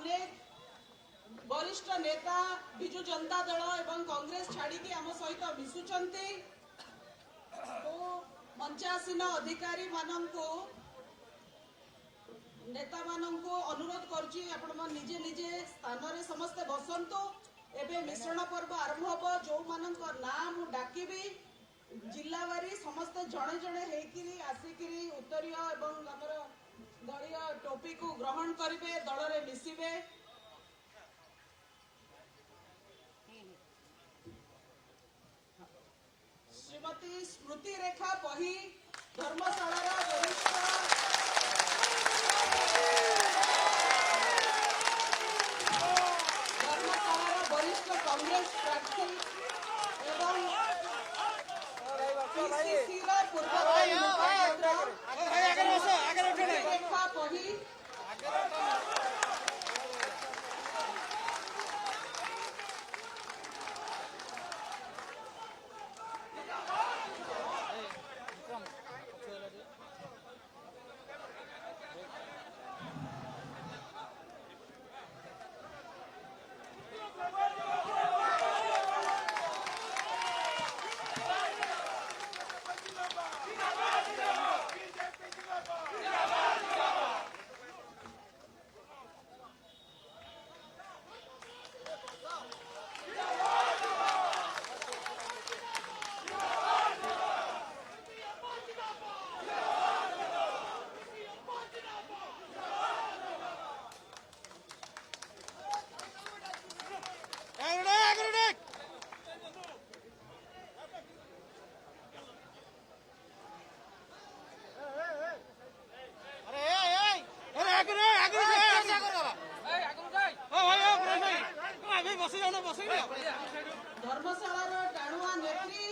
अनेक वरिष्ठ नेता विजु जनता दल एवं कांग्रेस छाड़ी आम सहित मिशुचंती मंचासीन अधिकारी मानंको नेता मानंको अनुरोध करुची आपण निजे निजे स्थान रे समस्ते बसंतु। एबे मिश्रण पर्व आरंभ हो जो मानक नाम डाकिबी जिल्लावारी समस्त जड़े जड़े हेकिरी आसिकिरी उत्तरीय एवं हमर दलीय टोपी को ग्रहण करिवे दल रे मिसिबे। श्रीमती स्मृति रेखा पही धर्मशाला वरिष्ठ कांग्रेस प्रार्थी एवं पीसीसी रेखा पही धर्मशाला टाणुआ नेत्री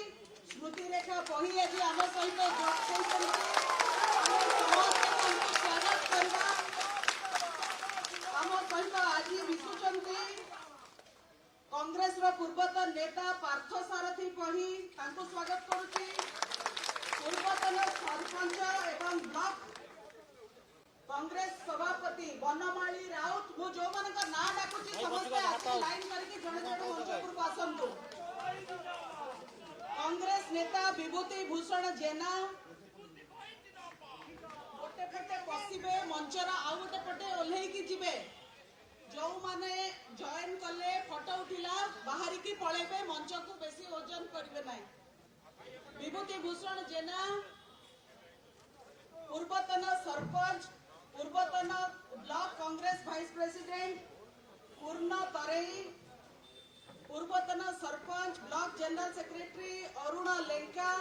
स्मृति रेखा पही आज आम सहित स्वागत करवा आम सहित आज मिशुचंती कांग्रेस पूर्वतन नेता पार्थ सारथी पही तांको स्वागत करुची। पूर्वतन सरपंच एवं ब्लॉक कांग्रेस सभापति बनमाली राउत मु जो मन का ना डाकुची समस्त आके लाइन करके जणे जणे मंचपुर को आसंतु। कांग्रेस नेता विभूति भूषण जेना गोटे पटे पसिबे मंचर आ गोटे पटे ओल्हेई की जिबे जो माने जॉइन कले फोटो उठिला बाहरी की पळेबे मंच को बेसी ओजन करबे नाही। विभूति भूषण जेना पूर्वतन सरपंच पूर्वतन ब्लॉक कांग्रेस वाइस प्रेसिडेंट पूर्ण तरेई पूर्वतन sarpanch block general secretary Arun Lenka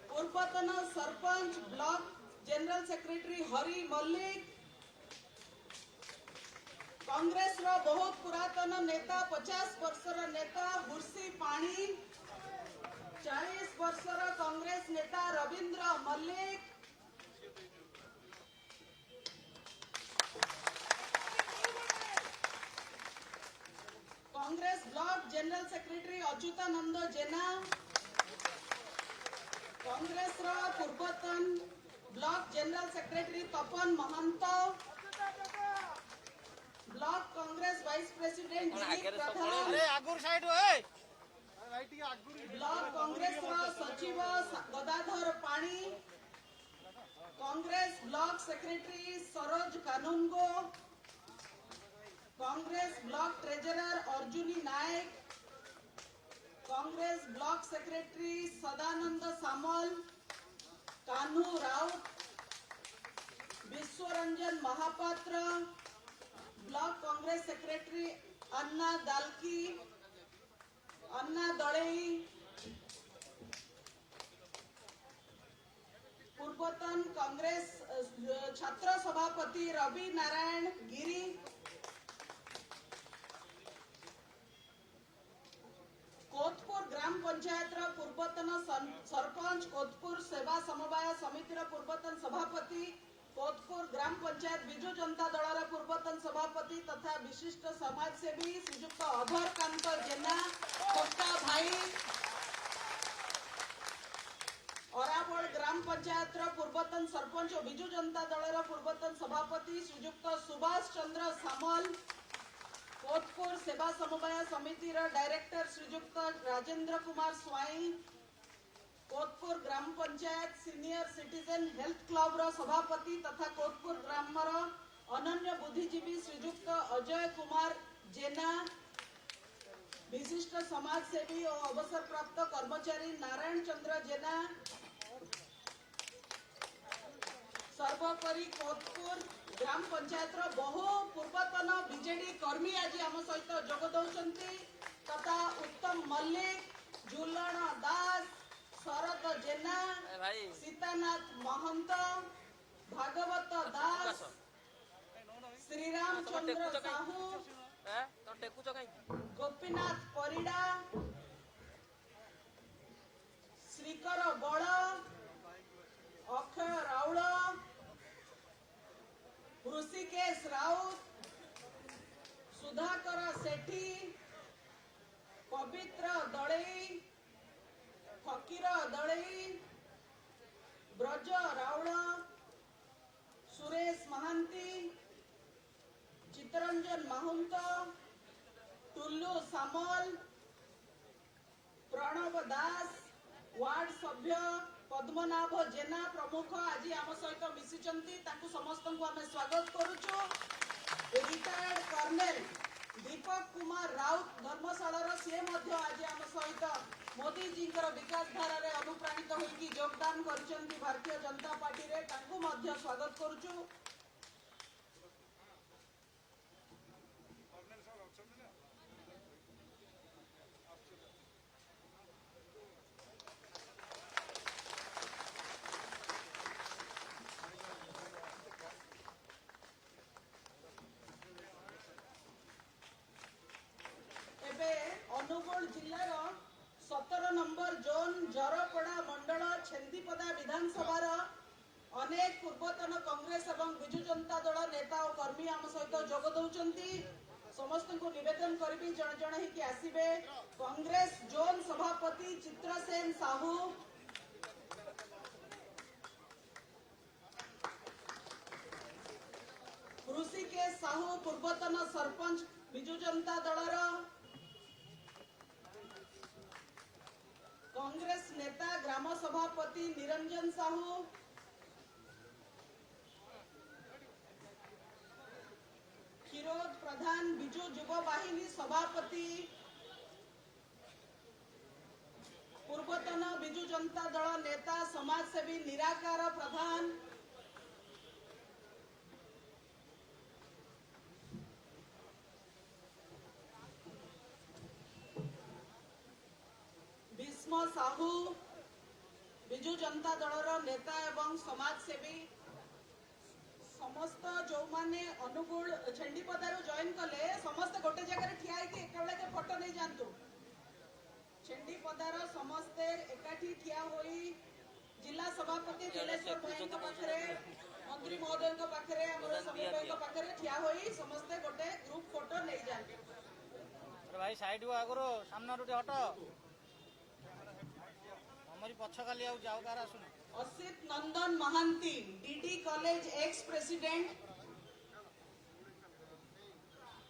पूर्वतन sarpanch block general secretary Hari Mallick Congress रो बहुत पुरातन नेता 50 वर्षर नेता हुर्सी पाणी 40 वर्षर कांग्रेस नेता Rabindra Mallick Congress block general secretary Achyutananda Jena Congress रो पूर्वतन block general secretary Tapan Mahanta block Congress vice president Pradhan block Congress रो सचिव Gadadhar Pani Congress block secretary Saroj Kanungo Congress block treasurer Arjuni Nayak Congress block secretary Sadananda Samal Kanhu Rout Biswaranjan Mahapatra block Congress secretary अन्ना दालकी अन्ना दड़ेई पूर्वतन कांग्रेस छात्र सभापति रवि नारायण गिरी कोतपुर ग्राम पंचायत पूर्वतन सरपंच कोतपुर सेवा समवाय समिति पूर्वतन सभापति कोतपुर ग्राम पंचायत विजु जनता दल पूर्वतन सभापति तथा विशिष्ट समाजसेवी श्रीजुक्त अधर कांत जेना कोटा भाई अराबड़ ग्राम पंचायत पूर्वतन सरपंच और विजु जनता दल पूर्वतन सभापति श्रीजुक्त सुभाष चंद्र सामल, कोतपुर सेवा समवाय समिति डायरेक्टर श्रीजुक्त राजेंद्र कुमार स्वाई, कोतपुर ग्राम panchayat senior citizen health club सभापति तथा कोतपुर ग्राम अनन्य बुद्धिजीवी श्रीजुक्त अजय कुमार जेना, विशिष्ट समाजसेवी और अवसर प्राप्त कर्मचारी नारायण चंद्र जेना, सर्वोपरि कोतपुर ग्राम पंचायत बहु पूर्वतन बीजेडी कर्मी आज आम सहित जोग दौरान तथा उत्तम मल्लिक, झुलन दास, शरद जेना, सीतानाथ महंत, भागवत दास, श्रीराम चंद्र साहू, गोपीनाथ परिड़ा, श्रीकर बड़, अक्षय राउल, ऋषिकेश राउत, सुधाकर सेठी, पवित्र दड़ई, फकीर दड़ई, ब्रज राउल, सुरेश महांती, चितरंजन महंत, टुल्लू सामल, प्रणव दास, वार्ड सभ्य पद्मनाभ जेना प्रमुख आज आम सहित मिशिचंती ताकू समस्त को आम स्वागत करुचु। रिटायर्ड कर्नेल दीपक कुमार राउत धर्मशाला सी आज आम सहित मोदी जी विकास धारा रे अनुप्राणित होगी योगदान करछंती भारतीय जनता पार्टी रे ताकू मध्य स्वागत करुचु। अनुगुल जिलार 17 नंबर जोन जरपड़ा मंडल छेन्दीपदा विधानसभा अनेक पूर्वतन कांग्रेस और विजु जनता दल नेता और कर्मी आम सहित जोग दौरान समस्त को निवेदन करी जन जन ही आसवे। कांग्रेस जोन सभापति चित्रसेन साहू, ऋषिकेश साहू पूर्वतन सरपंच विजु जनता दल, कांग्रेस नेता ग्राम सभापति निरंजन साहू, क्षीरोद प्रधान विजु युव वाहिनी सभापति, पूर्वतन विजु जनता दल नेता समाजसेवी निराकार प्रधान, भीष्म साहू विजु जनता दलर नेता एवं समाजसेवी समस्त जो माने अनुगुल छेन्दीपदारू जॉइन कले समस्त गोटे जगह ठिया के फोटो नहीं जातु। छेन्दीपदार समस्ते एकाठी ठिया होई जिला सभापति नीलेश्वर भाई पाखरे मंत्री महोदय पाखरे हमर समीर भाई पाखरे ठिया होई समस्ते गोटे ग्रुप फोटो नहीं जातु। अरे भाई साइड को आगरो सामना रुटे हटो हमारी पछ खाली आउ जाओ कार आसुन। Asit Nandan Mohanty DD college ex president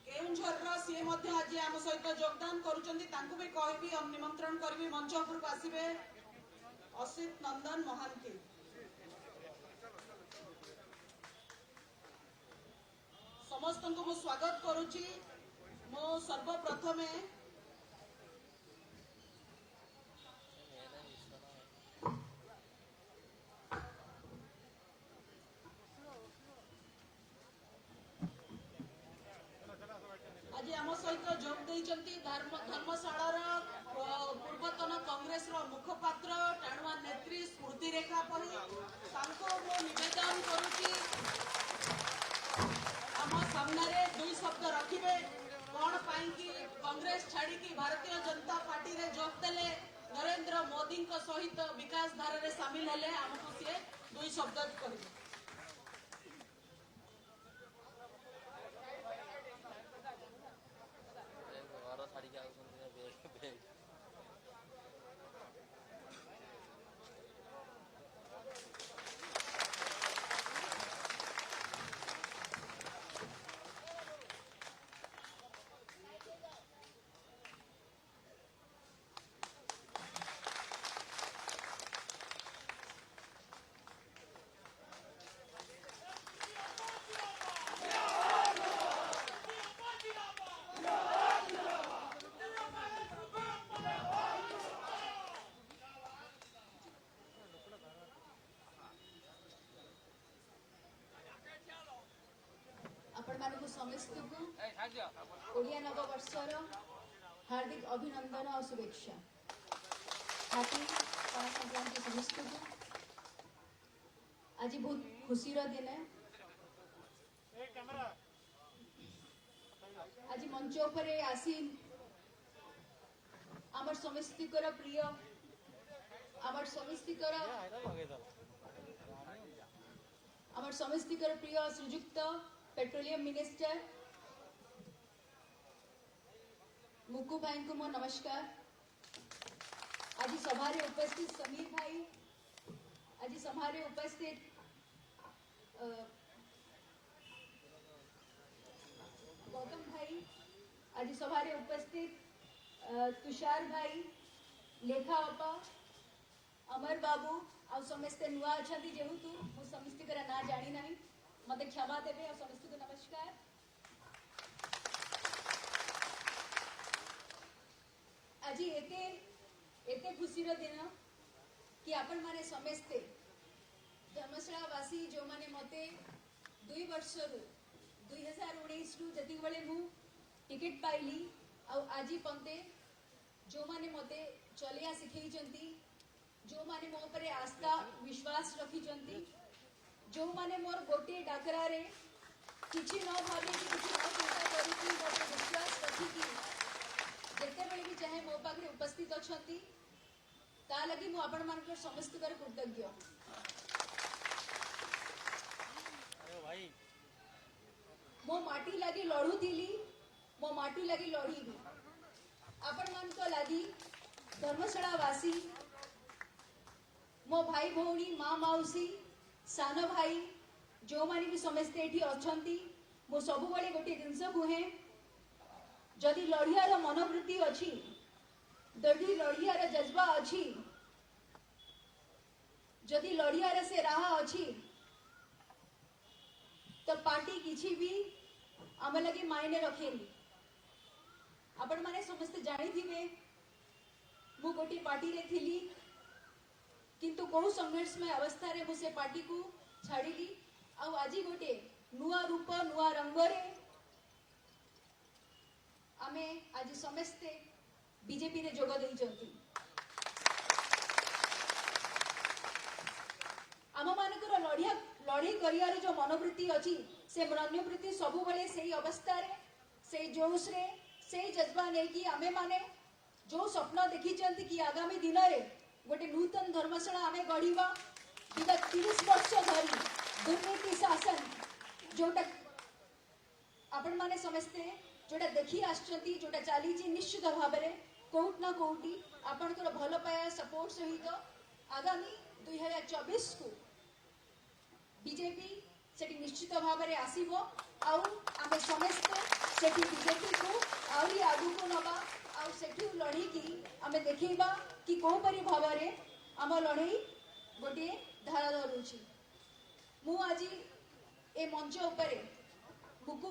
Keonjhar सी आज आम सहित योगदान करुचंती तांकु भी कहबी हम निमंत्रण करबी मंच उपर को आसीबे। असित नंदन महांती समस्त को मु स्वागत करुची। मो सर्वप्रथमे आज आम सहित जोग देइचंती धर्मशाला पूर्वतन कांग्रेस मुखपात्र टाणुआ नेत्री स्मृति रेखा परी निवेदन करुची आम सामने दुई शब्द रखिबे कौन पाई कि कांग्रेस छाड़ी भारतीय जनता पार्टी रे जोग देले नरेंद्र मोदी सहित विकास धारा रे शामिल हेले आमको सी दुई शब्द कहिबे। मानक समस्त को ओडिया नववर्षर हार्दिक अभिनंदन और शुभेच्छा। हैप्पी पणा संक्रांति समस्त को। आज बहुत खुशी दिन है। आज मंच पर आसी आमर समस्तीकर प्रिय आमर समस्तीकर प्रिय श्रीजुक्त पेट्रोलियम मिनिस्टर मुक्कू भाई को मो नमस्कार। आज सभा उपस्थित समीर भाई, आज सभा उपस्थित गौतम भाई, आज सभा उपस्थित तुषार भाई, लेखा अपा, अमर बाबू आ समस्ते नुआ अच्छा जेहेतु मु समस्त ना जानी ना मत क्षमा देवे और समस्त को नमस्कार। आज एते खुशीर दिन कि आपण माने समस्ते धर्मशालावासी जो माने मते 2 वर्ष 2019 रु जति बेले मु टिकट पाइली आ आज पंते जो माने मते चलिया सिखैचंती, जो माने मो पर आस्था विश्वास रखिचंती, जो माने मोर गोटे डाकरा रे किछि न भाबे कि किछि न चिंता करी कि मोर विश्वास रखी कि जेते बेले भी चाहे मो पाखरे उपस्थित अछंती ता लगी मु आपण मानकर समस्त कर कृतज्ञ। अरे भाई मो माटी लगी लड़ुथिली, मो माटी लगी लड़ीबी। आपण मान को लगी धर्मशालावासी मो भाई भौणी माँ माउसी सान भाई जो माने भी समस्ते एठी अछंती मो सबु बळे गोटे जिंस कुहे जदि लड़ियार मनोवृत्ति अछि, जदि लड़ियार जज्बा अछि, जदि लड़ियार से राह अछि तो पार्टी किछि भी आम लगे मायने रखेनी। आपण माने समस्त जानी थिबे मु गोटे पार्टी रे थिली किंतु को संघर्ष में अवस्था रे मु से पार्टी को छाड़ीली आ आज गोटे नुआ रूप नुआ रंग रे आमे आज समस्ते बीजेपी रे जोग देइचंती। आम मानकर लड़ी करियार जो मनोवृत्ति अछि से मनोवृत्ति सबु बेले सेही अवस्था रे सेही जोश रे सेही जज्बा नै कि आमे माने जो स्वप्न देखिचंती कि आगामी दिन रे गोटे नूतन धर्मशाला आमे गढ़ीबा विगत 30 वर्ष धरी दुर्नीति शासन जोटा आपण माने समस्ते जोटा देखी आछंती जोटा चाली निश्चित भाव में कोउट ना कोउटी आपनकर भल पाया सपोर्ट सहित आगामी 2024 को बीजेपी सेठी निश्चित भाव में आसीबो आउ आमे समस्त सेठी बीजेपी को आउरी आगु को नबा आउ सेठी लड़ी की आमे देखैबा कि को परि भाव में आम लड़ई गोटे धारा धरुछि। मु आज ए मंच उपरे मुक्कू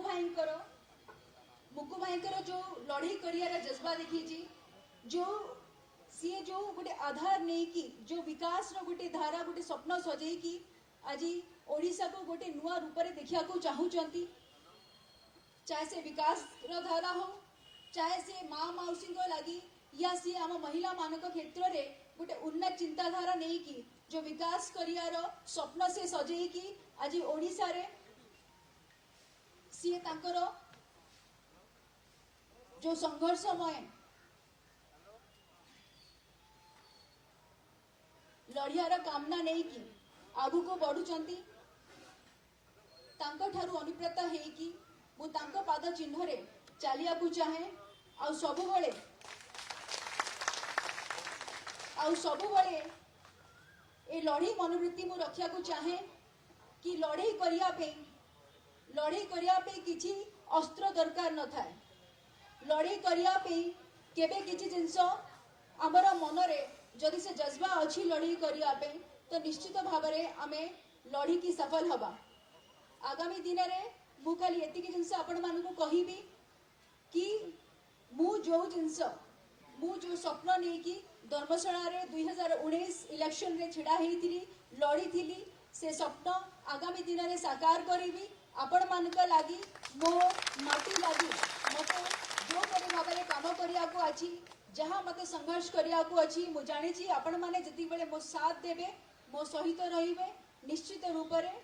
भाईंकर जो लड़ई करियार जज्बा देखी जो सी जो गोटे आधार नहीं कि जो विकास रो गोटे धारा गोटे स्वप्न सजई कि आज ओडिशा को गोटे नुआ रूप रे देखिया को चाहूचंती, चाहे से विकास रो धारा हो चाहे से माँ माउसी को लगी या सी आम महिला मानक क्षेत्र रे गोटे उन्नत चिंताधारा नहीं कि जो विकास करियार स्वप्न से सजई कि आज ओडिशा रे सी तांकर जो संघर्षमय लड़ियार कामना नहीं कि आगु को बढ़ुचंती तांको ठारू अनुप्रेत हेकी मु तांको पाद चिन्ह रे चालिया को चाहे आउ सबु बळे ए लड़ई मनोवृत्ति मु रखिया को चाहे कि लड़ई करिया पे किछि अस्त्र दरकार न थाए। लड़ई करिया पे केबे किछि जिंस हमर मन रे जदि से जज्बा अछि लड़ई करिया पे तो निश्चित भाव में आमे लड़ी की सफल हवा। आगामी दिन रे मु खाली एतिकी जिंस आपण मानकु कहिबी कि मु जो स्वप्न नहीं कि धर्मशाला रे 2019 इलेक्शन रे छिड़ा हेइथिली लड़ी थिली से स्वप्न आगामी दिन रे साकार करिबी। आपण मानक लागी मो माटी लागू मते जो परि भाबरे काम करिया को अछि जहाँ मते संघर्ष करिया को अछि मु जानि छी आपण माने जति बेले मो साथ देबे मो सहित रहिबे निश्चित रूप रे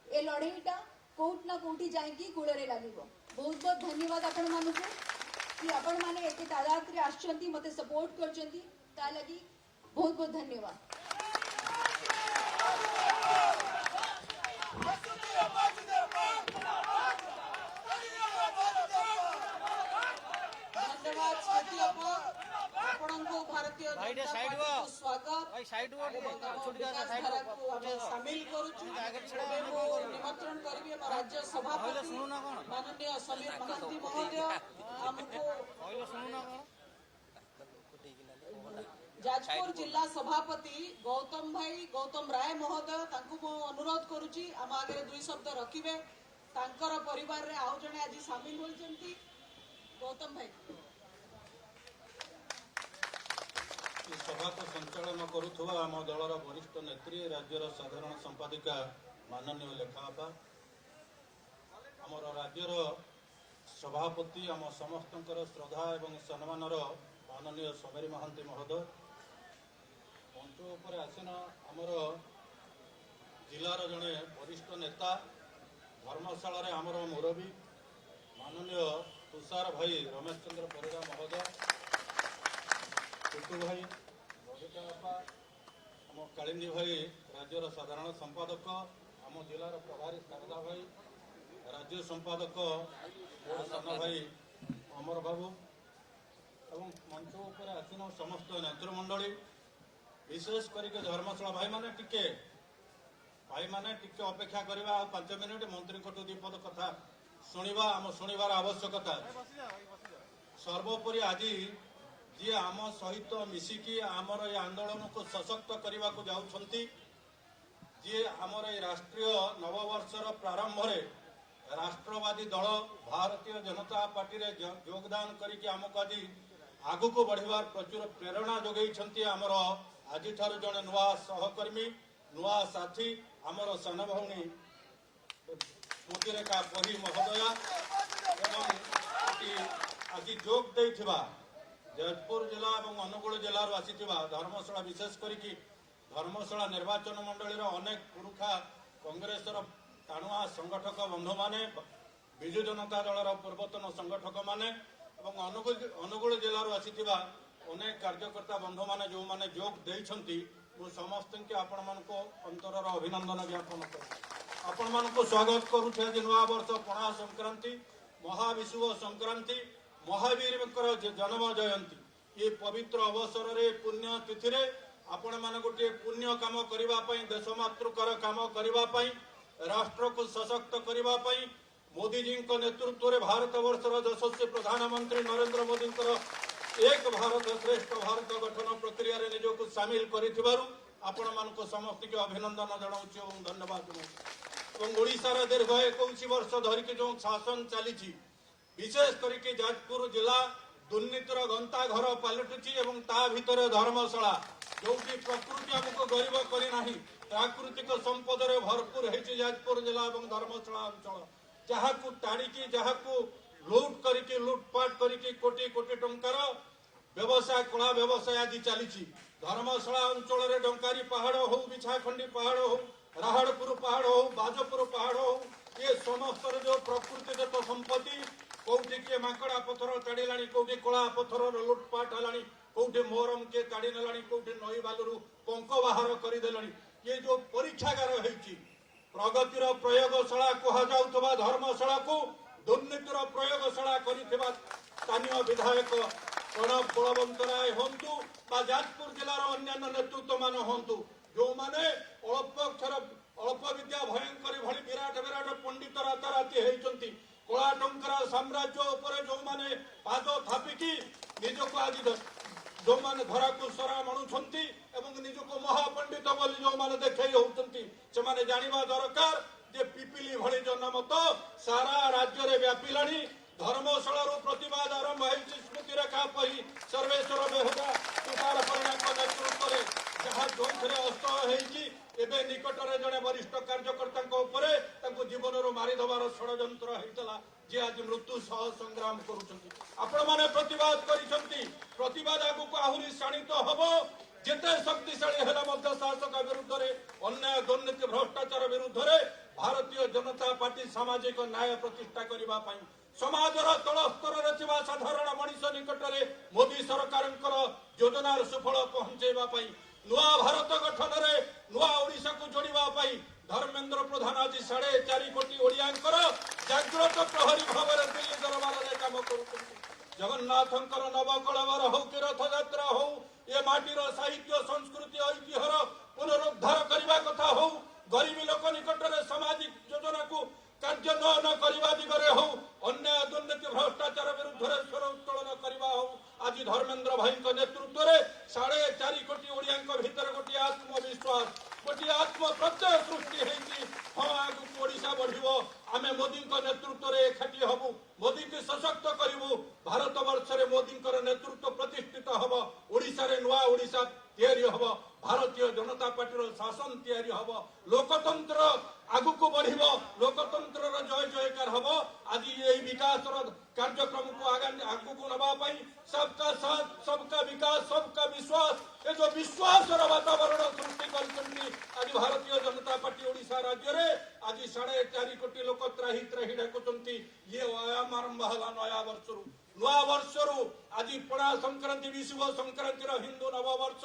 ए लड़ाईटा कोउट ना कोउठी जाईकी कूଳରେ लागिबो। बहुत बहुत धन्यवाद आपण मानकु कि आपण माने एते तादाद रे आछंती मते सपोर्ट करचंती ता लगी बहुत बहुत धन्यवाद। धन्यवाद स्मृति अप्पा आपनको भारतीय भाई जनता साइड पार्टी हुआ। को स्वागत भाई साइड हुआ एवं ଟିକେ ଆମ ଛୁଟି ବିକାଶ ଯାଅ ସାଇड ଧାରାକୁ ଆମେ ସାମିଲ କରୁଛୁ। ଏବେ ମୁଁ ନିମନ୍ତ୍ରଣ କରିବି ଆମ ରାଜ୍ୟ ସଭାପତି ଶୁଣୁନ କଣ माननीय समीर महांती महोदय ଆମକୁ କହିଲେ ଶୁଣୁନ କଣ ଯାଜପୁର ଜିଲ୍ଲା ସଭାପତି ଗୌତମ ରାୟ ମହୋଦୟ ତାଙ୍କୁ ମୁଁ ଅନୁରୋଧ କରୁଛି ଆମ ଆଗରେ ଦୁଇ ଶବ୍ଦ ରଖିବେ। ତାଙ୍କର ପରିବାରରେ ଆଉ ଜଣେ ଆଜି ସାମିଲ ହୋଇଛନ୍ତି ଗୌତମ ଭାଇ। सभा को संचालन करुवा आम दलर वरिष्ठ नेत्री राज्यर साधारण संपादिका माननीय लेखापा आमर राज्यर सभापति आम समस्त श्रद्धा एवं सम्मानर माननीय समीर महांती महोदय मंच उपर आसीन आमर जिलार जड़े वरिष्ठ नेता धर्मशाला आमर मुरबी माननीय तुषार भाई रमेश चंद्र परिड़ा महोदय टुटू भाई रविका बापा आम कालिंदी भाई राज्यर साधारण संपादक आम जिलार प्रभारी शारदा भाई राज्य संपादक मोर सान भाई अमर बाबू एवं मंच उपर आसीन समस्त नेतृमंडली विशेष करके धर्मशाला भाई माने टिके अपेक्षा करवा 5 मिनिट मंत्री को दीपद कथा शुणा आम शुणवार आवश्यकता सर्वोपरि आज जी आम सहित मिसिकी आमर ये आंदोलन को सशक्त करने को जाउछंती जी आमर ये राष्ट्रीय नववर्षर प्रारंभ रे राष्ट्रवादी दल भारतीय जनता पार्टी रे योगदान करके आमको आज आगु को बढ़िबार प्रचुर प्रेरणा जोगैछंती आमर आज ठार जड़े नुआ सहकर्मी नुआ साथी आमर सान भौणी स्मृतिरेखा पही महोदया एवं आज जोग देथिबा जयपुर जिला और अनुगुल जिलूर आसीथिबा धर्मशाला विशेष करिकी धर्मशाला निर्वाचन मंडलीर अनेक पुरुखा कांग्रेसर टाणुआ संगठक बंधु माने विजु जनता दलर पूर्वतन संगठक माने और अनुगुल जिलूर आसीथिबा अनेक कार्यकर्ता बंधु माने जो माने जोग देइछंती मु समस्त के आपण मानको अंतरर अभिनंदन ज्ञापन कर आपण मानको स्वागत करूछे जे नवा वर्ष पणा संक्रांति महाविषुव संक्रांति महावीर जन्म जयंती ये पवित्र अवसर रे पुण्य तिथि रे आपण मान गोटे पुण्य काम करने देशमातृकर काम करने राष्ट्र को सशक्त करने मोदी जी नेतृत्व में भारत वर्षर यशस्वी प्रधानमंत्री नरेंद्र मोदी एक भारत श्रेष्ठ भारत गठन प्रक्रिया रे निजको सामिल करिथिबारु आपण मानको समस्त के अभिनंदन जनाउछि और धन्यवाद और ओडिशार दीर्घ 21 वर्ष धरिक जो शासन चली विशेष करके जाजपुर जिला दुर्नीतिर गंता घर पलटुची एवं ता भितर धर्मशाला जो प्रकृति आमको गरीब करना प्राकृतिक संपद भरपूर है जाजपुर जिला और धर्मशाला अंचल जहाँ को टाणी जहाँ को लुट करके लुटपाट करके कोटी कोटी टंकार व्यवसाय कला व्यवसाय आज चली धर्मशाला अंचल डंकारी पहाड़ हो बिछाखंडी पहाड़ हो राहाड़पुर पहाड़ हो बाजपुर पहाड़ हो ये समस्त जो प्रकृतिगत संपत्ति कौटी किए माकड़ा पथर ताड़िला कौटी कला पथर लुटपाट है कौटी मोरम किए ताड़ी ना कौटी नई बालू पंक बाहर करदे ये जो परीक्षागार होती प्रगतिर प्रयोगशाला कहुवा धर्मशाला को दुर्नीतिर प्रयोगशाला कर स्थानीय विधायक प्रणब बलवंतराय हूँ जाजपुर जिलार अन्य नेतृत्व मान हूँ जो मैंने अल्प विद्या भयंकर भली विराट विराट पंडित राताराति होती कला टंकार साम्राज्य उपर जो मैंने पाद थापिकी निजक आज जो मैंने धरा को सरा मणुंट निजक महापंडित बोली जो मैंने देखई होती से जाना दरकार जे पिपिली भली जनमत सारा राज्य में व्यापिला धर्मशाला प्रतिवाद आरंभ हो स्मृतिरेखा पही सर्वेश्वर बेहुदा तुषार परिणा नेतृत्व में जहाँ जो अस्त एबे निकटरे जड़े वरिष्ठ कार्यकर्ता जीवन मारिदबार षड्यंत्र होता जे आज मृत्यु सह संग्राम करुँच प्रतिवाद प्रतिवाद आगू आहरी शाणित हम जिते शक्तिशाली है शासक विरुद्ध अन्याय दुर्नीति भ्रष्टाचार विरुद्ध भारतीय जनता पार्टी सामाजिक न्याय प्रतिष्ठा करने समाजर तल स्तर साधारण मनीष निकट में मोदी सरकार योजनार सुफल पहुंचाई नुआ भारत गठन में नुआ ओडिशा को जोड़ाई धर्मेंद्र प्रधान आज 4.5 कोटी ओडियांकर जागृत प्रहरी भाव में दिल्ली दरबार में काम कर जगन्नाथंकर नवकलवर हो कि रथ यात्रा हो ये माटीर साहित्य संस्कृति ऐतिह्यर पुनरुद्धार करने कथा हो गरीबी लोक निकट में सामाजिक योजना को कार्यान्वयन करने दिगरे हो अन्याय दुर्नीति भ्रष्टाचार विरुद्ध स्वर उत्तोलन करने हो आज धर्मेंद्र भाई नेतृत्व में 4.5 कोटी ओडिया भितर गोटे आत्मविश्वास गोटे आत्म प्रत्यय सृष्टि होती हाँ आगू ओडिशा बढ़ो आम मोदी नेतृत्व में एकाठी हबू मोदी की सशक्त करूँ भारत वर्ष में मोदी नेतृत्व प्रतिष्ठित हम ओडिशा रे नुआ ओडिशा तैयारी हम भारतीय जनता पार्टी शासन तैयारी हम लोकतंत्र आगू को बढ़ लोकतंत्र जय जयकार हम आज ये विकास कार्यक्रम को आगू को नापी सबका साथ सबका विकास सबका विश्वास ये जो विश्वास वातावरण सृष्टि कर भारतीय जनता पार्टी ओडिशा राज्य में आज 4.5 कोटी लोक त्राही त्राही डाकुंट ये आयाम आरंभ है नया वर्ष नुआ वर्ष आज पणा संक्रांति विशुभ संक्रांतिर हिंदू नववर्ष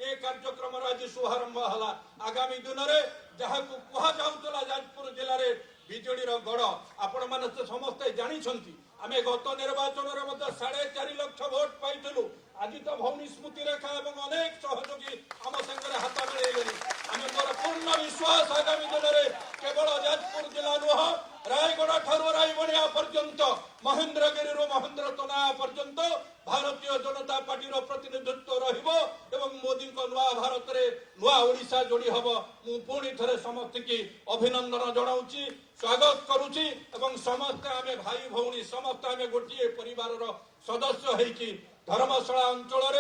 ये कार्यक्रम आज शुभारंभ है आगामी दिन में जहाँ कह जाऊला जाजपुर जिले में विजेडीर गढ़ आपण मैंने समस्ते जानी आम गत निर्वाचन में 4.5 लाख भोट पाई आज तो भौनी स्मृति रेखा और अनेक सहयोगी आम संगे हाथ मिले आम मोर पूर्ण विश्वास आगामी दिन में केवल जाजपुर जिला नुह रायगढ़ ठारू रायबणिया पर्यंत महेंद्रगिरी महेंद्र तोना पर्यंत भारतीय जनता पार्टी प्रतिनिधित्व रही मोदी नुआ भारत में नुआ ओडिशा जोड़ी हम पुणी थे समस्त की अभिनंदन जनाऊँगी स्वागत करुच्ची समस्ते आम भाई भौणी समस्त आम गोटे परिवार सदस्य होगी धर्मशाला अंचल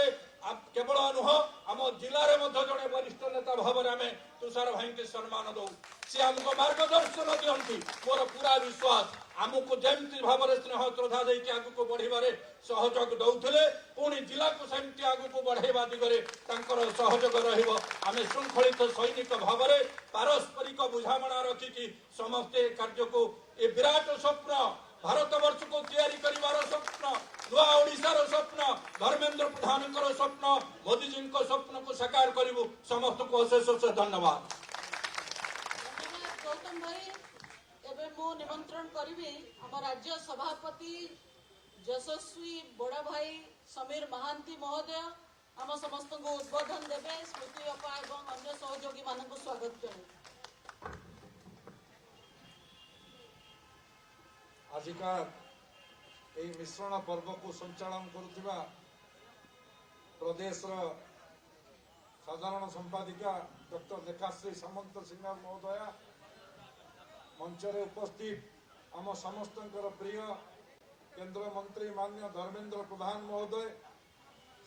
केवल नुह आम जिले में जड़े वरिष्ठ नेता भाव में आम तुषार भाई के सम्मान दौ सी आमको मार्गदर्शन दिखती मोर पूरा विश्वास आमको जमी भाव में स्नेह श्रद्धा देकी आग को बढ़े सहयोग दौले पुणी जिला को सेमती आग को बढ़ेवा दिगरे सहयोग रमें श्रृंखलित सैनिक भाव में पारस्परिक बुझामणा रखिकी समस्ते कार्य को ये विराट स्वप्न भारत वर्ष को तैयारी करिवार स्वप्न नुआ ओडिशार स्वप्न धर्मेंद्र प्रधान स्वप्न मोदी जी स्वप्न को साकार करूँ समस्त को अशेष अशेष धन्यवाद गौतम भाई एवं मु निमंत्रण करी आम राज्य सभापति यशस्वी बड़ भाई समीर महांती महोदय आम समस्त को उद्बोधन देवे स्मृति अपा और अन्य सहयोगी मान स्वागत करें आजिका यही मिश्रण पर्व को संचालन करुवा प्रदेश साधारण संपादिका डॉक्टर लेखाश्री सामंत सिंह महोदया मंचरे उपस्थित आम समस्त प्रिय केंद्र मंत्री माननीय धर्मेंद्र प्रधान महोदय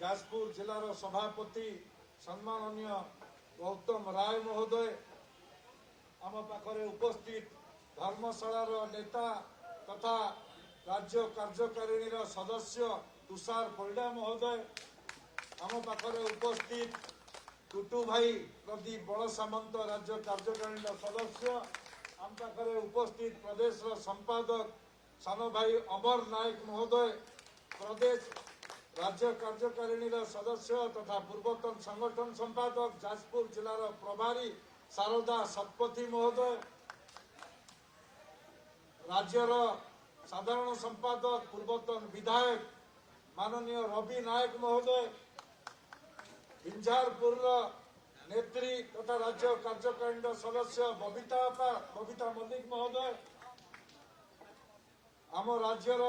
जाजपुर जिलार सभापति सम्माननीय गौतम राय महोदय आम पाखरे उपस्थित धर्मशालार नेता तथा राज्य कार्यकारिणी सदस्य तुषार परिडा महोदय आम पाखरे उपस्थित टुटू भाई प्रदीप बड़ सामंत राज्य कार्यकारिणी सदस्य आम पाखरे उपस्थित प्रदेश संपादक सान भाई अमर नायक महोदय प्रदेश राज्य कार्यकारिणी सदस्य तथा पूर्वतन संगठन संपादक जाजपुर जिलार प्रभारी शारदा शतपथी महोदय राज्यर साधारण संपादक पूर्वतन विधायक माननीय रवि नायक महोदय इंझारपुर नेत्री तथा राज्य कार्यकारिणी सदस्य बबिता मल्लिक महोदय आम राज्यर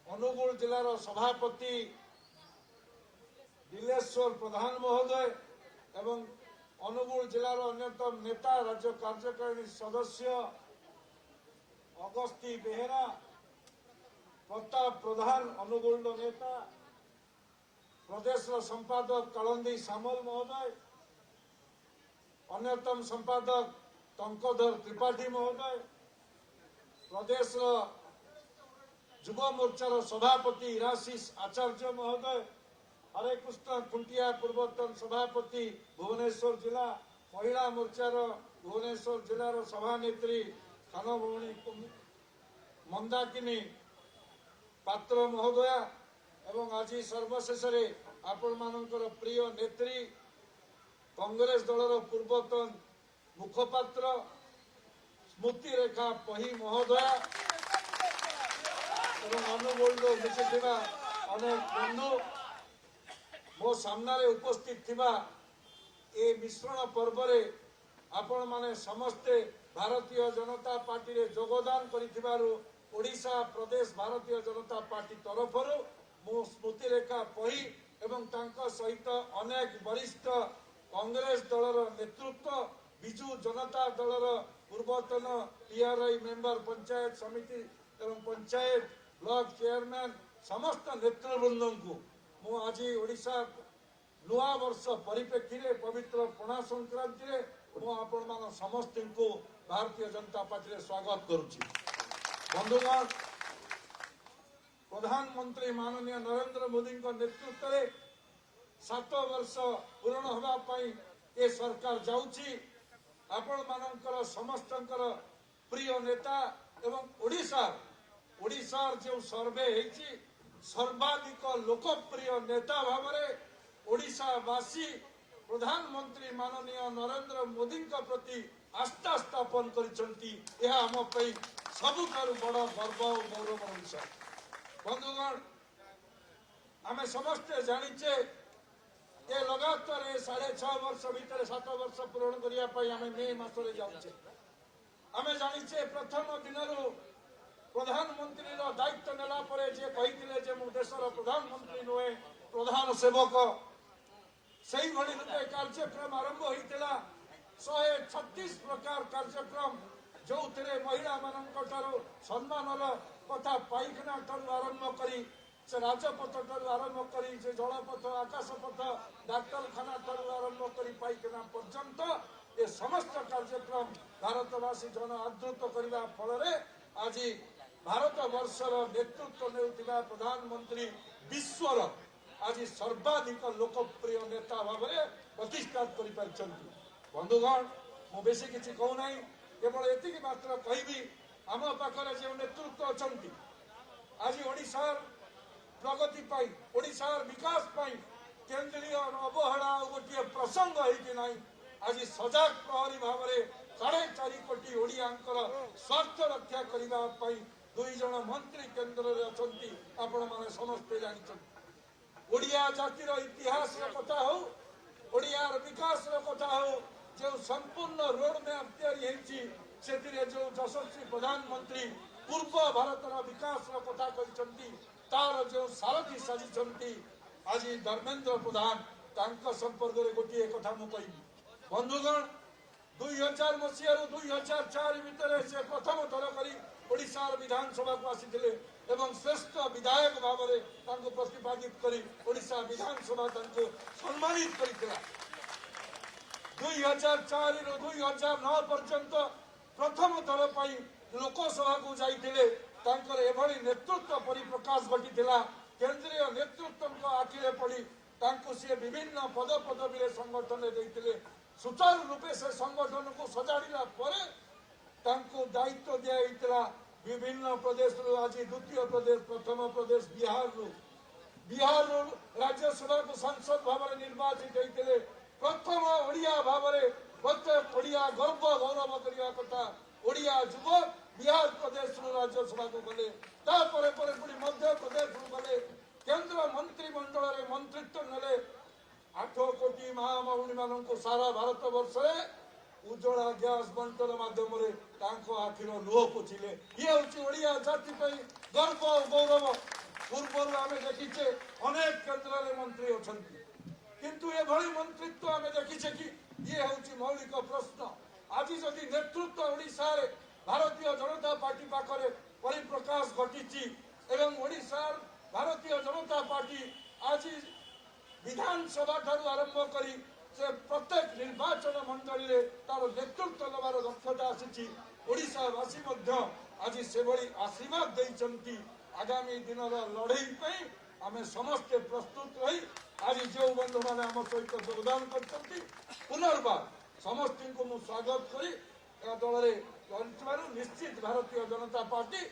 अनुगुल जिलार सभापति दिलेश्वर प्रधान महोदय एवं अनुगुल जिलार अन्यतम नेता राज्य कार्यकारिणी सदस्य अगस्ती बेहेरा प्रताप प्रधान अनुगुल नेता प्रदेश संपादक कालंदी सामल महोदय अन्यतम संपादक टंकोधर त्रिपाठी महोदय, प्रदेश युव मोर्चार सभापति इराशीष आचार्य महोदय, हरे कृष्ण खुंटिया पूर्वतन सभापति भुवनेश्वर जिला, महिला मोर्चार भुवनेश्वर जिलार सभानेत्री खान भौणी मंदाकिनी पात्र महोदया एवं आज सर्वशेष आपण मानकर प्रिय नेत्री कांग्रेस दलर पूर्वतन मुखपात्र स्मृति रेखा पही महोदया एवं अनुगोल्ड मिशिथिबा अनेक बंधु मो सामने उपस्थित थिबा ए मिश्रण पर्व रे आपण माने समस्ते भारतीय जनता पार्टी रे योगदान करिथिबारु ओडिशा प्रदेश भारतीय जनता पार्टी तरफरु मो स्मृति रेखा पही एवं तांका सहित अनेक वरिष्ठ कांग्रेस दलर नेतृत्व बिजू जनता दलर पूर्वतन पीआरआई मेंबर पंचायत समिति एवं पंचायत ब्लॉक चेयरमैन समस्त नेतृवृंद को मु आज ओडिशा नुआ वर्ष परिप्रेक्षी रे पवित्र पणा संक्रांति रे मु आपण मान समस्त को भारतीय जनता पार्टी रे स्वागत करुछि। बंधुगण, प्रधानमंत्री माननीय नरेंद्र मोदी नेतृत्व में 7 वर्ष पूर्ण होगा पाई ये सरकार जाउछि। आपण मानकर समस्तंकर प्रिय नेता एवं ओडिशा जो सर्वे हेछि सर्वाधिक लोकप्रिय नेता भाव में ओडिशावासी प्रधानमंत्री माननीय नरेंद्र मोदी प्रति आस्था स्थापन करिसंती। यह हम पई सबुठारु बड़ गर्व और गौरव विषय। बंधुगण, आमे समस्ते जानिचे ये लगातार 6.5 वर्ष भितर 7 वर्ष पूर्ण करिया पई आमे मे मासरे जाउचे। आमे जानिचे प्रथम दिनरु प्रधानमंत्री दायित्व नेला परे जे कहिथिले जे मु देशर प्रधानमंत्री नुहे प्रधान सेवक सही भली रूपे कार्यक्रम आरंभ होइतिला। 136 प्रकार कार्यक्रम जो थे महिला मानू सम्मान कथा पाइखाना ठार आरंभ करी से राजपथ ठार आरंभ करी से जलपथ आकाशपथ डाक्तरखाना ठार आरंभ करी पाइखाना पर्यंत ये समस्त कार्यक्रम भारतवासी जन आदृत करने फल आज भारत वर्षर नेतृत्व नेउथिबा प्रधानमंत्री विश्वर आज सर्वाधिक लोकप्रिय नेता भाव में प्रतिष्ठा कर। बंधुगण, मु बेसी किसी कहूना, केवल एतिक मात्र कहबी आम पाखरे जो नेतृत्व अछंती आज ओडिशा प्रगति पाई ओडिशार विकास पाई केंद्रीय अवहेला गोटे प्रसंग होती ना आज सजग प्रहरी भाव में 4.5 कोटी ओडियांकर स्वार्थ रक्षा करने 2 जन मंत्री केंद्र में अछंती। आपण माने समस्ते जानिछन ओडिया जातिर इतिहास कथा हो ओडियार विकास कथा हो जो संपूर्ण रोड मैप तैयारी जो यशस्वी प्रधानमंत्री पूर्व भारतर विकास कथा कहते तार जो सारथी साजिंट आज धर्मेंद्र प्रधान तांका संपर्क में गोटे कथा मु कहबी। बंधुगण, 2000 मसीह 2004 भितर से प्रथम थर करी ओडिशा विधानसभा को आसीथिले एवं श्रेष्ठ विधायक भाव में प्रतिपादित करी ओडिशा विधानसभा सम्मानित करिथिला। 2004 ରୁ 2009 पर्यंत प्रथम थर पाई लोकसभा को जाइथिले तांकर एभली नेतृत्व परिप्रकाश घटिथिला। केंद्रीय नेतृत्व आखिरे पड़ी तांको से विभिन्न पद पदवी संगठन देइथिले। सुचारू रूपे से संगठन को सजाड़िला परे तांको दायित्व दिया विभिन्न प्रदेश आज द्वितीय प्रदेश प्रथम प्रदेश बिहार राज्यसभा को सांसद भाव में निर्वाचित होते प्रथम ओडिया भाव में प्रत्येक ओडिया गर्व गौरव करने कथा ओडिया युवक बिहार प्रदेश राज्यसभा को गले पुणी मध्य प्रदेश गले केंद्र मंत्रिमंडल में मंत्रित्व नेले 8 कोटी महामहुणी मान सारा भारत वर्ष उज्ज्वला गैस बंटन माध्यम आखिर लुह पोछिले। ये हूँ ओडिया जाति गर्व गौरव। पूर्व आम देखीचे अनेक केंद्र में मंत्री अच्छा किंतु एभली मंत्रित्व आम देखीचे कि ये हूँ मौलिक प्रश्न। आज जदि नेतृत्व ओडिशा रे भारतीय जनता पार्टी पाखरे परिप्रकाश घटी एवं ओडिशा भारतीय जनता पार्टी आज विधानसभा ठारू आरंभ करी से प्रत्येक निर्वाचन मंडली रे तार नेतृत्व नबार दक्षता आसी ओडिशावासी आज से आशीर्वाद देइचंती आगामी दिन लड़ई आम समस्ते प्रस्तुत रही आज जो बंधु मैंने आम सहित योगदान कर पुनर्बार समस्त को मु स्वागत करी दल निश्चित भारतीय जनता पार्टी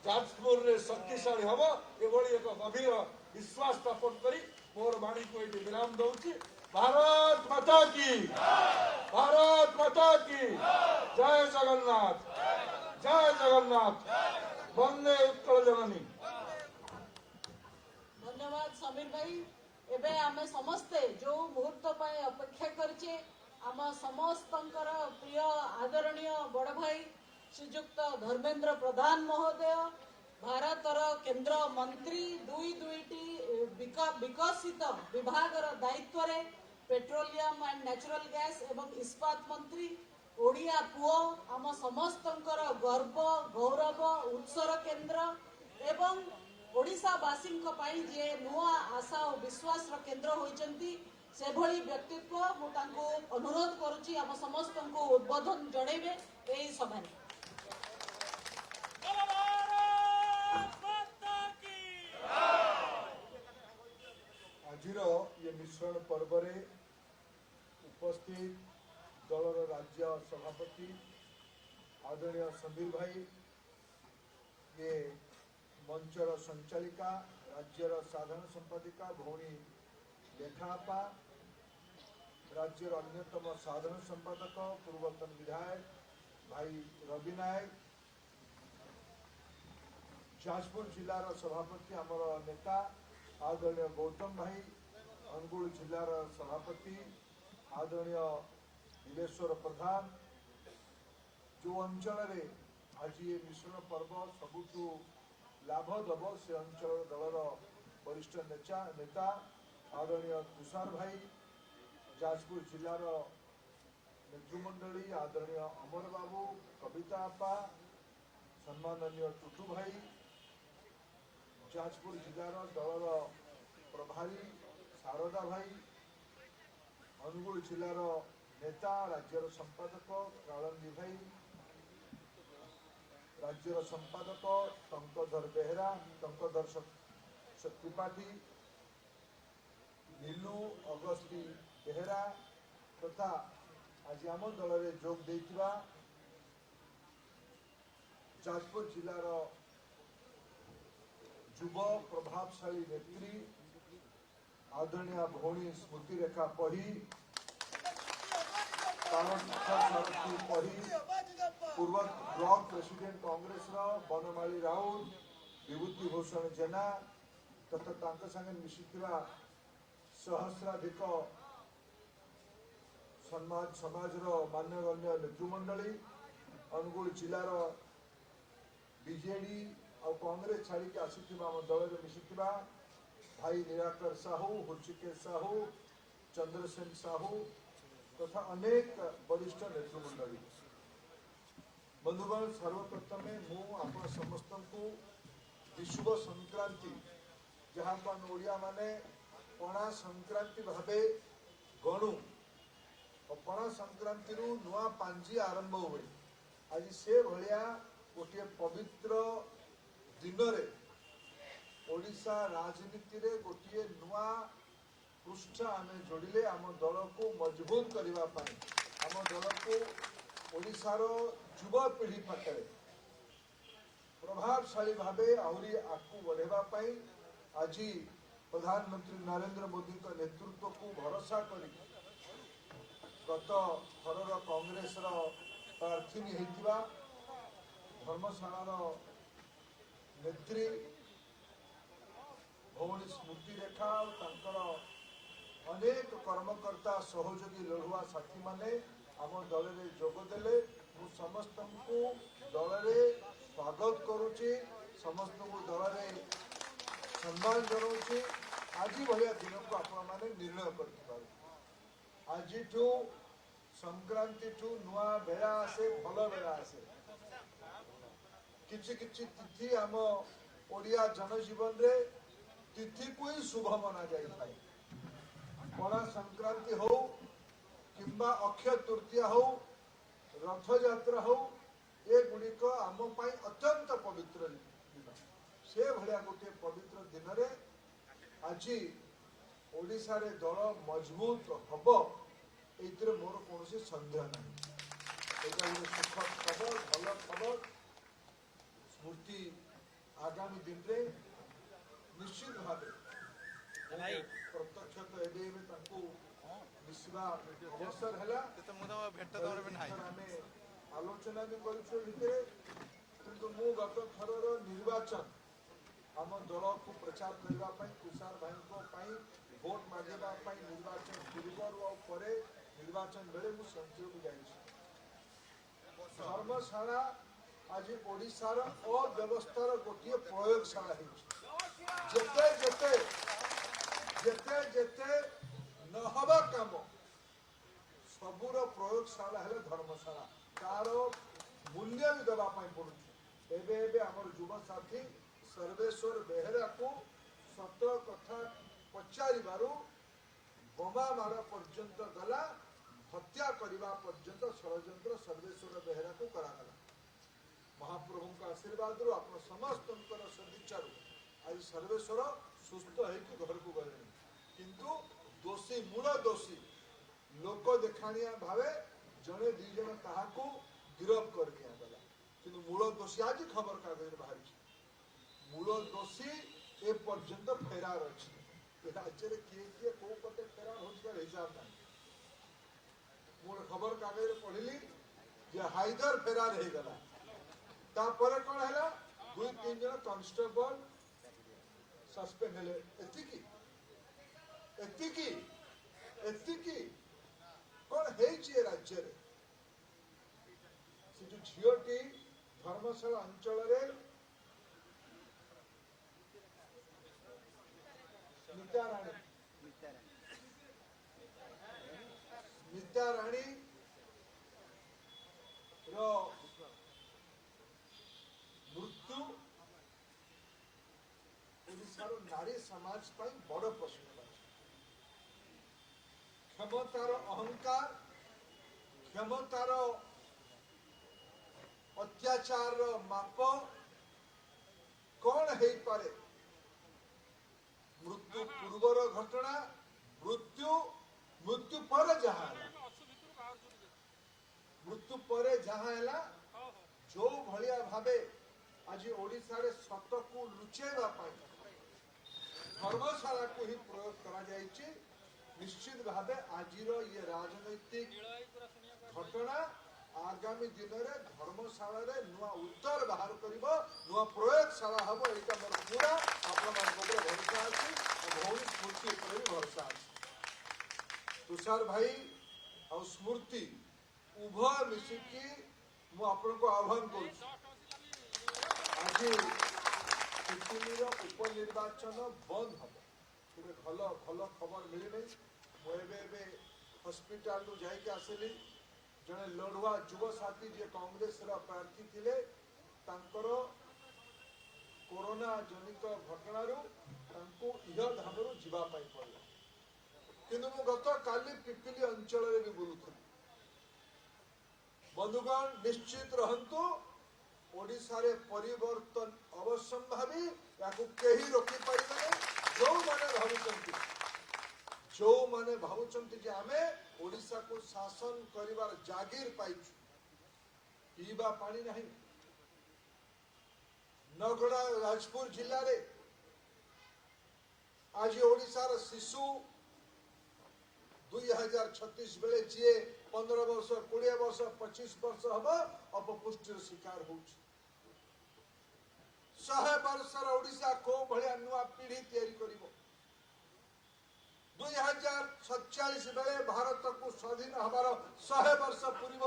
जाजपुर रे शक्तिशाली हम एभली एक गभीर विश्वास स्थापन करी मोर वाणी को ये विराम दूची। भारत माता की जय जगन्नाथ वंदे उत्कल जननी। धन्यवाद समीर भाई। एबे आमे समस्ते जो मुहूर्त पाए अपेक्षा करछे आम समस्तंकर प्रिय आदरणीय बड़ भाई श्रीजुक्त धर्मेंद्र प्रधान महोदय भारतर केंद्र मंत्री दुईटी विकसित विभाग दायित्व रे पेट्रोलियम एंड नेचुरल गैस एवं इस्पात मंत्री ओडिया पुओ आम समस्तंकर गर्व गौरव उत्सर केंद्र एवं ओडिशावासी जे नुआ आशा और विश्वास केंद्र होइचंती से भली व्यक्तित्व मु तांको अनुरोध करूची आम समस्त को उद्बोधन जणेबे एई सभा। आजिर ये मिश्रण पर्व रे उपस्थित दलर राज्य सभापति आदरणीय समीर भाई ये मंचर संचालिका राज्यर साधारण संपादिका भौणी लेखापा राज्यर अन्यतम साधारण संपादक पूर्वतन विधायक भाई रवि नायक जाजपुर जिलार सभापति आमर नेता आदरणीय गौतम भाई अनुगुल जिलार सभापति आदरणीय नीलेश्वर प्रधान जो अंचल आज ये मिश्रण पर्व सबुठू लाभ दब से अंचल दलर वरिष्ठ नेता आदरणीय तुषार भाई जाजपुर जिलार नेतृमंडली आदरणीय अमर बाबू कविता आपा सम्माननीय टुटू भाई जाजपुर जिलार दलर प्रभारी शारदा भाई अनुगुल जिलार नेता राज्यर संपादक कालंदी भाई राज्यर संपादक टंकधर बेहरा टंकधर त्रिपाठी नीलू अगस्ती बेहरा तथा आज आम दल में जोग देइथिबा जाजपुर जिलार युव प्रभावशाली नेत्री आदरणीय भौणी स्मृति रेखा पढ़ी पढ़ी पूर्व ब्लॉक प्रेसिडेंट कांग्रेस बनमाली राउत विभूति भूषण जेना तथा तांका संगे मिशिथिबा सहस्राधिक समाज मान्यगण्य नेतृमंडली अनुगुल जिलार बीजेडी और कांग्रेस छाड़ी आसीथिबा आम दल में मिशिथिबा भाई निराकर साहू हुचिकेश साहू चंद्रसेन साहू तथा अनेक वरिष्ठ नेतृमंडली बंधुगण सर्वप्रथम मु आपण समस्त को विश्व संक्रांति जहाँ को ओडिया माने पणा संक्रांति भावे गणु और पणा संक्रांति नुआ पांजी आरंभ हुए आज से भलिया गोटे पवित्र दिन रे ओडिशा राजनीति रे गोटे नुआ पृष्ठ आम जोड़िले आम दल को मजबूत करने आम दल को ओडिशार युवपीढ़ी पाखे प्रभावशाली भावे आहरी आगू बढ़ापी आज प्रधानमंत्री नरेंद्र मोदी नेतृत्व को भरोसा कर गत थर कांग्रेस प्रार्थी होता धर्मशाला नेत्री भौणी स्मृति रेखा और अनेक कर्मकर्ता सहयोगी लड़ुआ साथी माने आम दल में जोगदेले मु समस्त को दल में स्वागत करुचे समस्त को दल में सम्मान जनाऊे आज भाया दिन को आपण मैंने निर्णय कर आज संक्रांति नुआ बेड़ा आसे भल बेड़ा आसे किछि किछि तिथि आम ओडिया जनजीवन रे तिथि को ही शुभ मना जाए पणा संक्रांति हो किंबा अक्षय तृतीया हो रथयात्रा हो ये गुड़िक आम अत्यंत पवित्र दिन से भाया गोटे पवित्र दिन में आज ओडिशा रे दल मजबूत हम ये मोर कौन सन्देह नहीं सुखद खबर भल खबर स्मृति आगामी दिन में निश्चित भाव प्रत्यक्ष तो एवं मिसवा अवसर है आम आलोचना भी करूँ मु गत थर निर्वाचन आम दल को प्रचार करने तुषार भाई भोट मांगवा निर्वाचन पूर्व निर्वाचन बेले मुझे संसद जाइए धर्मशाला आज ओडिशार अव्यवस्थार गोटे प्रयोगशाला जेते जेते जेते जेते नहबा काम सबूर प्रयोगशाला है धर्मशाला तार मूल्य भी देवाई पड़ुଛି एबे आमर युवा साथी सर्वेश्वर बेहेरा को सत कथा पचारू बोमा मार पर्यंत गला हत्या करने पर्यंत षड्यंत्र सर्वेश्वर बेहेरा को करागला महाप्रभु का आशीर्वाद आप समस्त सदिच्छारू आज सर्वेश्वर सुस्थ होकर घर को गले किंतु दोषी मूल दोषी लोक देखाणिया भावे जड़े दी जन ताहाको गिरफ कर दिया गला किंतु मूल दोषी आज खबर कागज बाहरी मूल दोषी ए पर्यंत फेरार अच्छी राज्य में किए किए कौ पटे फेरार हो हिसाब ना मोर खबर कागज पढ़िली जे हाइदर फेरार हो गला तापर कौन है दुई तीन जन कॉन्स्टेबल सस्पेंड हेले एतिकी कौन है राज्य रे से जो झीटी धर्मशाला अंचल रे स्मिता राणी रो मृत्यु ओडिशार नारी समाज पर बड़ प्रश्न क्षमतार अहंकार क्षमतार अत्याचार माप कौन है पारे मृत्यु पूर्वर घटना मृत्यु पर जहाँ है जो भलिया भावे आज ओडिशा रे सत को लुचेवा धर्मशाला को ही प्रयोग करा जायछि निश्चित भावे आज ये राजनैतिक घटना आगामी दिन में धर्मशाला रे नुआ उत्तर बाहर करिबो नुआ प्रयोगशाला हम एटा मोर पूरा आपण मान भरोसा अछि भौणी स्मृति पर भी भरोसा अछि तुषार भाई और स्मृति उभय मिसिकी मु आपण को आह्वान करूँ आज पिपीलीर उपनिर्वाचन बंद हम तेरे भल भल खबर मिलने मुझे हस्पिटाल जाइक आसली जड़े लड़ुआ युव साथी जे कांग्रेस प्रार्थी थिले तांकर कोरोना जनित घटनारू तांको इह धामरू जीवा पाई पड़ला किंतु मु गत काली पिपीली अंचल रे भी बुलुथि बंधुगण निश्चित रहंतु ओडिशा रे परिवर्तन अवश्यंभावी याकू केही रोकी पारिबे जो माने भावुचंती जे आमे ओडिशा को शासन करिवार जागीर पाइछु पीबा पानी नहीं नगड़ा राजपुर जिला रे आज ओडिशा रो शिशु 2036 बेले जे 15 वर्ष 20 वर्ष 25 वर्ष हबो अपपुष्टिर शिकार होउछ 100 वर्ष ओडिशा को भलिया नुआ पीढ़ी तैयारी करिवो 2047 बेले भारत को स्वाधीन हमार 100 वर्ष पूर्व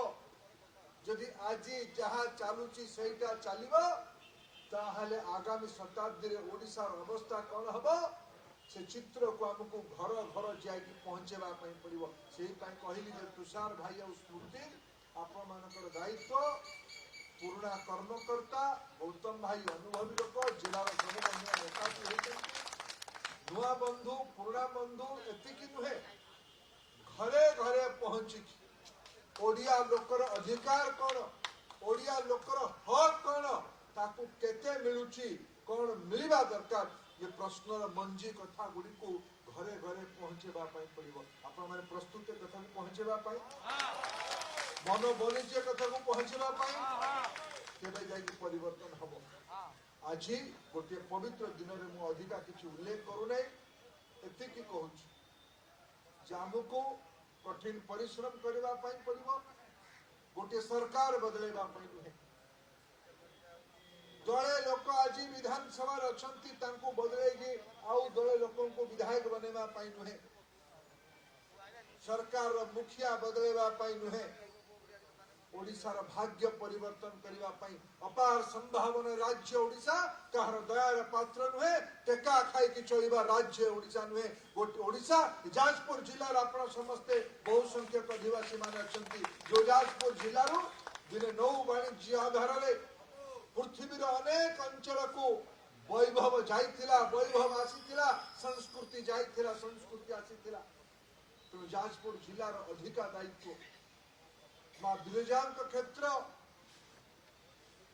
जदि आज जहाँ चलुची सेटा चलिबो ताहले आगामी शताब्दी रे ओडिशार अवस्था कौन हबो से चित्र को हमको घर घर जाकि पहुँचेवा पड़ो से कहली जे तुषार भाई और स्मृति आपण मानकर दायित्व पुराना कर्मकर्ता गौतम भाई अनुभवी लोक जिलार सर्वबंधु नेता नुआ बंधु पुराना बंधु एतिकी नुहे घरे घरे पहुंचिकी ओडिया लोकर अधिकार कौन ओडिया लोकर हक कौन ताकू केते मिलुची कौन मिलवा दरकार ये प्रश्नर मंजी कथा गुडी को घरे घरे पहुंचेबा पाई पड़िबो आपण माने प्रस्तुत कथा को पहुंचेबा पाई मन वाणिज्य कथा को पहुंचेबा पाई केबे जाई परिवर्तन हबो आज गोटे पवित्र दिन रे मु अधिका किछि उल्लेख करू नै एतिकी कहूछ जामु को कठिन परिश्रम करबा पाई पड़िबो गोटे सरकार बदलेबा पाई नुहे दले लोक आज विधानसभा अछंती तांको बदलेगी आउ दले लोकों को विधायक बनेबा पाई नुहे सरकार रो मुखिया बदलेबा पाई नुहे ओडिशार भाग्य परिवर्तन करबा पाई अपार संभावना राज्य ओडिशा कहर दयार पात्र नुहे टेका खाई कि चलिबा राज्य ओडिशा नुहे गोटे ओडिशा जाजपुर जिल्ला आपण समस्ते बहुसंख्यक अधिवासी माने अछंती जो जाजपुर जिल्ला रो दिने नौ वाणिज्य आधार रे पृथ्वी रो अनेक अंचल को वैभव जाइथिला वैभव आसीथिला संस्कृति जाइथिला संस्कृति आसीथिला तो जाजपुर जिल्ला रो अधिका दायित्व मां विरजांक क्षेत्र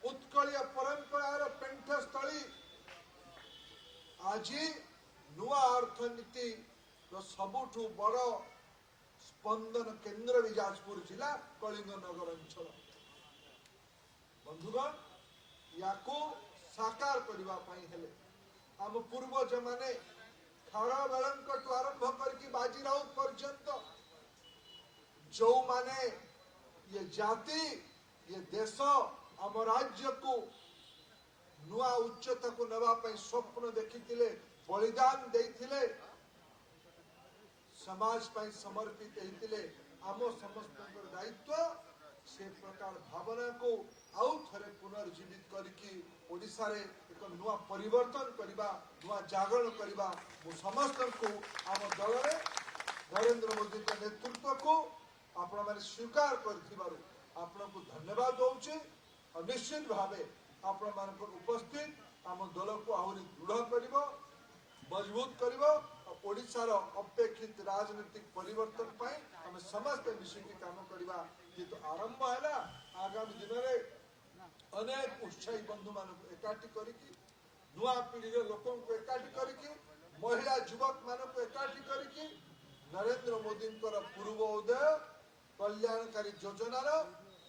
उत्कलीय परंपरार पेंठस्थली आज नुआ अर्थनीति सबुठु बड़ स्पंदन केन्द्र भी जाजपुर जिला कलिंग नगर अंचल बंधुगण या साकार करने आम पूर्वज माने खारवेलंक आरंभ करके बाजीराउत पर्यंत जो माने ये जाति ये देश आम राज्य को नुआ उच्चता को नवा स्वप्न देखी बलिदान देथिले समाज पाई समर्पित होते आम समस्त दायित्व से प्रकार भावना को आउ थे पुनर्जीवित करके ओडिशा रे एक नुआ परिवर्तन करबा नुआ जागरण करबा मु समस्त को आम दल रे नरेंद्र मोदी के नेतृत्व को आपण माने स्वीकार करथिबारु आपण को धन्यवाद दउचे और निश्चित भावे आपण मान को उपस्थित आम दल को आहुरी दृढ़ करिवो मजबूत करिवो ओडिशा रो अपेक्षित राजनीतिक परिवर्तन पाई हम समस्त मिशिकी काम करबा किंतु आरंभ हैला आगामी दिन रे अनेक उत्साही बंधु मान को एकाठी करिकी नुआ पीढ़ी रे लोकों को एकाठी करिकी महिला युवक मान को एकाठी करिकी नरेंद्र मोदी पूर्वोदय कल्याणकारी योजनार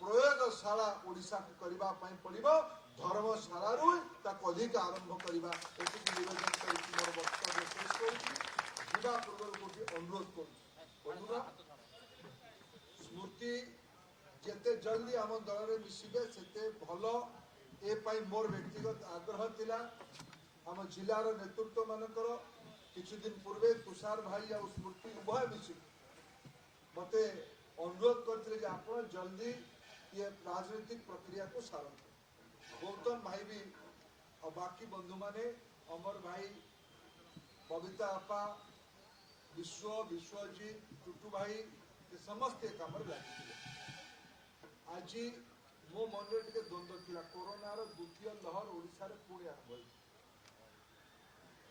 प्रयोगशाला ओडिशा को करबा पाई पड़िबो धर्मशाला रु ताको अधिक आरंभ करबा एतिक निवेदन करछि मोर वक्तव्य शेष करछि जिबा पूर्व गोटे अनुरोध करछि बंधुरा स्मृति जेते जल्दी आम दल रे मिसिबे सेते भलो ए पाई मोर व्यक्तिगत आग्रह थिला आम जिलार नेतृत्व मानकर किछि दिन पूर्वे तुषार भाई आ स्मृति उभय मिसि मते अनुरोध करते कि आप जल्दी ये राजनीतिक प्रक्रिया को सारंत गौतम भाई भी और बाकी बंधु माने अमर भाई बबीता आपा विश्वजीत टुटू भाई ये समस्त काम लगे आज मो मन टे द्वंद्व था कोरोना द्वितीय लहर ओडिशा रे पुणी आरंभ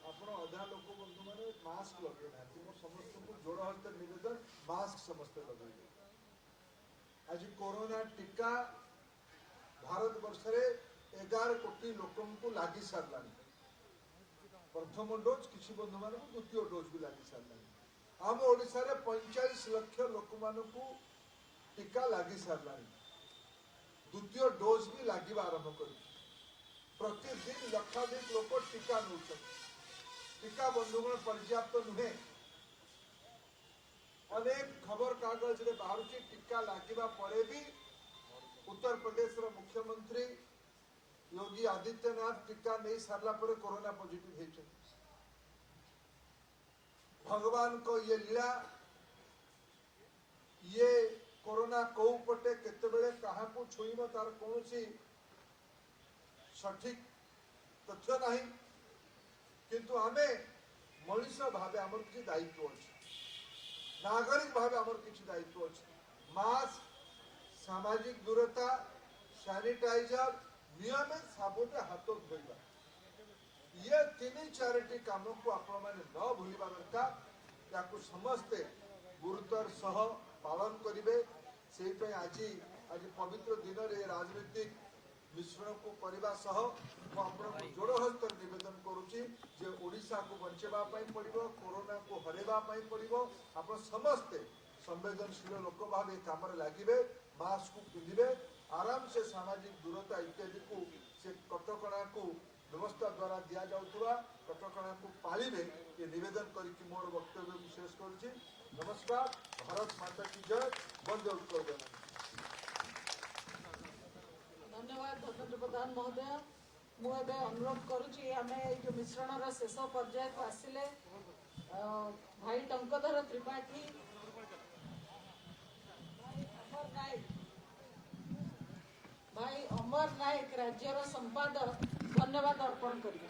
आपण अधा लोक बंधु माने मास्क लगे ना समस्त को जोड़ हस्त निवेदन मास्क समस्त लगे आज कोरोना टीका भारत वर्ष रे 11 कोटी लोकों को लागी सारला प्रथम डोज किसी बंधु मान को द्वितीय डोज भी लागी सारला आम ओडिशा रे 45 लाख लोक मान को टीका लागी सारला द्वितीय डोज भी लागी आरंभ कर प्रतिदिन लक्षाधिक लोक टीका नौछन टीका बंधुगण पर्याप्त नुहे अनेक खबर कागज रे बाहर की टीका लागिबा परे भी उत्तर प्रदेश रो मुख्यमंत्री योगी आदित्यनाथ टीका नहीं सारला परे कोरोना पॉजिटिव हेछ भगवान को ये लीला ये कोरोना को पटे केते बेले कहा को छुईबो तार कोनोसी सठिक तथ्य नहीं किंतु आमे मनुष्य भावे हमर की दायित्व अछि नागरिक भावे हमर किछि दायित्व अछि मास्क सामाजिक दूरता सैनिटाइजर नियमित साबुन हाथ धोइबा ये 3-4 काम को आपण माने न भूलिबा दरकार याकु समस्ते गुरुतर सह पालन करेंगे से आज पवित्र दिन में राजनीतिक मिश्रण को करने सह मुझे जोड़ हस्त निवेदन करुच्ची जे ओडिशा को बचाई पड़ो कोरोना को हरवाई पड़ो आप समस्ते संवेदनशील लोक भाव काम लगे मास्क को पिंधे आराम से सामाजिक दूरता इत्यादि को से कटकणा को व्यवस्था द्वारा दि जाऊा कटकणा को पालिबे ये निवेदन करके मोर वक्तव्य शेष करुच्ची। नमस्कार। भारत माता की जय। वंदे उत्कल जननी। धन्यवाद धर्मेंद्र प्रधान महोदय। मुझे अनुरोध करुच्ची आम जो मिश्रण शेष पर्याय को आसिले भाई टंकधर त्रिपाठी भाई अमर नायक राज्यर संपादक धन्यवाद अर्पण करेंगे।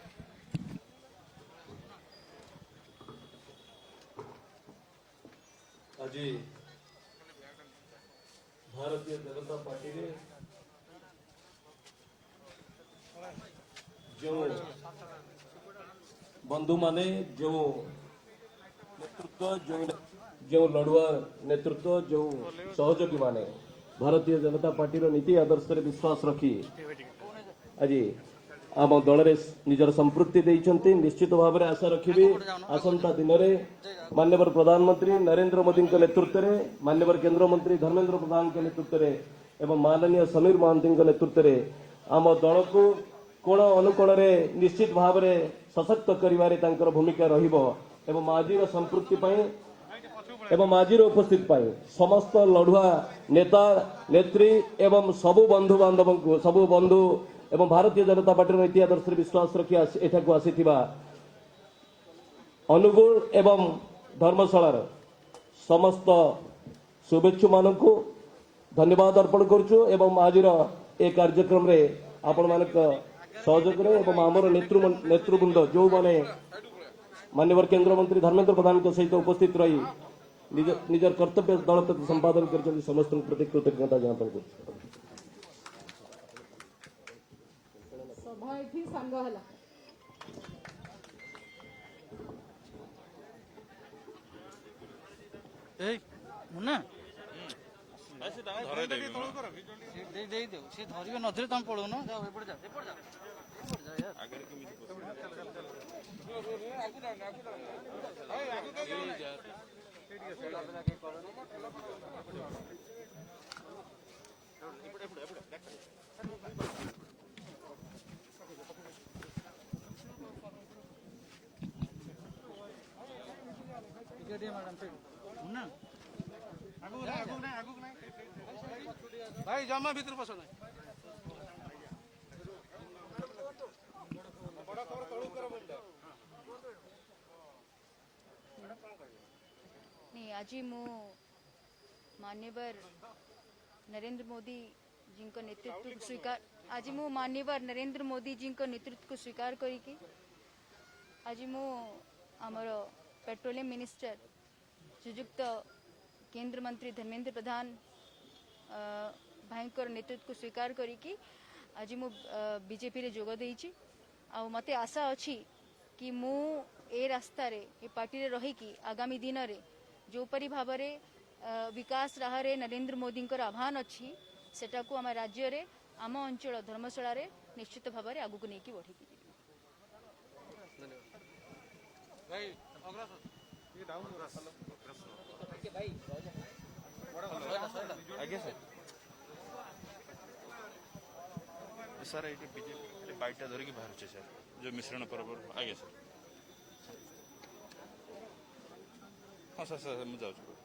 आज भारतीय जनता पार्टी रे जो बंधु माने जो नेतृत्व जो लड़ुआ नेतृत्व जो सहयोगी माने भारतीय जनता पार्टी नीति आदर्श रे विश्वास रखी आज आम दल निजर संपृक्ति देइछन्ति। निश्चित भाव में आशा रखी आसंता दिन में माननीय प्रधानमंत्री नरेंद्र मोदी नेतृत्व में माननीय केंद्र मंत्री धर्मेंद्र प्रधान के नेतृत्व में एवं माननीय समीर महांती नेतृत्व में आम दल को कोण अनुकोण निश्चित भाव में सशक्त कर भूमिका रहिबो एवं आज संपृक्ति एवं आज उपस्थित समस्त लड़ुआ नेता नेत्री एवं सबु बंधु बांधव को सबु बंधु एवं भारतीय जनता पार्टी नीति आदर्श विश्वास रखी एठाकू आसीथिबा अनुगुल एवं धर्मशालार समस्त शुभेच्छु मानक धन्यवाद अर्पण करुचु एवं आज ए कार्यक्रम रे आपण मानक सहयोग एवं आमर नेतृवृंद जो माने माननीय केंद्र मंत्री धर्मेंद्र प्रधान के सहित उपस्थित रही निजर कर्तव्य दल प्रति संपादन कर समस्त प्रति कृतज्ञता ज्ञापन कर सभा एठी सांग हला। ए मुन्ना दे दे से धरिबे नधरे तुम पळो न जाओ एपड़ जा यार आगे मैडम भाई जमा भीतर पस नहीं आज मु मान्यवर नरेंद्र मोदी जी को नेतृत्व को स्वीकार आज मु मान्यवर नरेंद्र मोदी जी को नेतृत्व को स्वीकार करी आज मु आमर पेट्रोलियम मिनिस्टर श्रीजुक्त केंद्र मंत्री धर्मेंद्र प्रधान भाईकर नेतृत्व को स्वीकार करी आज मु बीजेपी रे जोग देइछि आ मते आशा अछि कि मु ए रास्ता रे ए पार्टी रे रही कि आगामी दिन रे जो परि भाव रे विकास राह रे नरेंद्र मोदी को आह्वान अच्छी सेटा को आम राज्य रे आम अंचल धर्मशाला रे निश्चित भाव रे आगु को नेकी बढ़ी की सर ये बीजेपी बाइटा धरिकी बाहर सर जो मिश्रण पर्व आगे सर हाँ सर सर मुझे जाऊँ